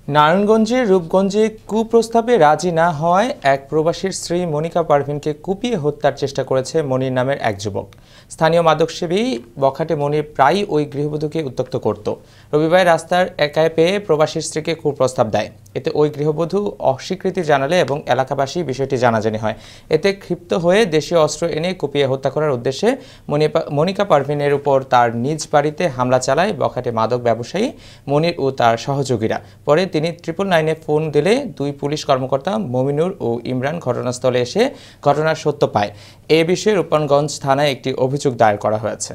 নারায়ণগঞ্জের রূপগঞ্জে কুপ্রস্তাবে রাজি না হওয়ায় এক প্রবাসীর স্ত্রী মনিকা পারভিনকে কুপিয়ে হত্যার চেষ্টা করেছে মনির নামের এক যুবক। স্থানীয় মাদকসেবী বখাটে মনির প্রায়ই ওই গৃহবধূকে উত্ত্যক্ত করত। রবিবার রাস্তার একায় পেয়ে প্রবাসীর স্ত্রীকে কুপ্রস্তাব দেয়। এতে ওই গৃহবধূ অস্বীকৃতি জানালে এবং এলাকাবাসী বিষয়টি জানাজানি হয়। এতে ক্ষিপ্ত হয়ে দেশীয় অস্ত্র এনে কুপিয়ে হত্যা করার উদ্দেশ্যে মনিকা পারভিনের উপর তার নিজ বাড়িতে হামলা চালায় বখাটে মাদক ব্যবসায়ী মনির ও তার সহযোগীরা। পরে তিনি 999-এ ফোন দিলে দুই পুলিশ কর্মকর্তা মমিনুর ও ইমরান ঘটনাস্থলে এসে ঘটনার সত্য পায়। এ বিষয়ে রূপগঞ্জ থানায় একটি অভিযোগ দায়ের করা হয়েছে।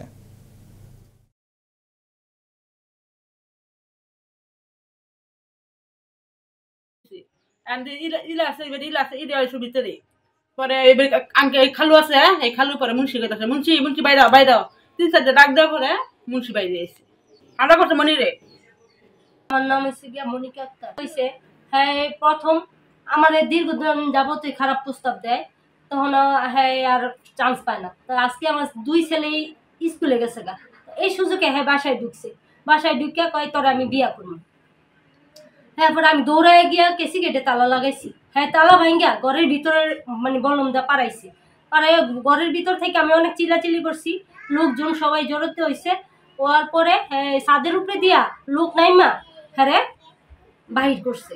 পরে আঙ্কে খালু আছে, এই খালু পরে মুন্সি কথা মুন্সি মুন্সি বাইরে বাইরে 3-4 ডাক দেওয়া পরে মুন্সি বাইরে এসে আমরা করছে মনিরে। আমার নাম হচ্ছে গিয়া মনিকা আক্তার। হয়েছে হ্যাঁ প্রথম আমাদের দীর্ঘদিন যাবত খারাপ প্রস্তাব দেয়, তখন হ্যাঁ আর চান্স পায় না। তো আজকে আমার দুই ছেলেই স্কুলে গেছে গা, এই সুযোগে হ্যাঁ বাসায় ঢুকছে। বাসায় ঢুকে কয় তোরা আমি বিয়া করবো। হ্যাঁ পরে আমি দৌড়ায় গিয়া কেসি গেটে তালা লাগাইছি। হ্যাঁ তালা ভাঙ্গা ঘরের ভিতরের মানে বললাম দা পারাইছি। পারাই ঘরের ভিতর থেকে আমি অনেক চিল্লাচিল্লি করছি, লোকজন সবাই জড়োতে হয়েছে। হওয়ার পরে ছাদের উপরে দিয়া লোক নাইমা হ্যাঁ বাহির করছে।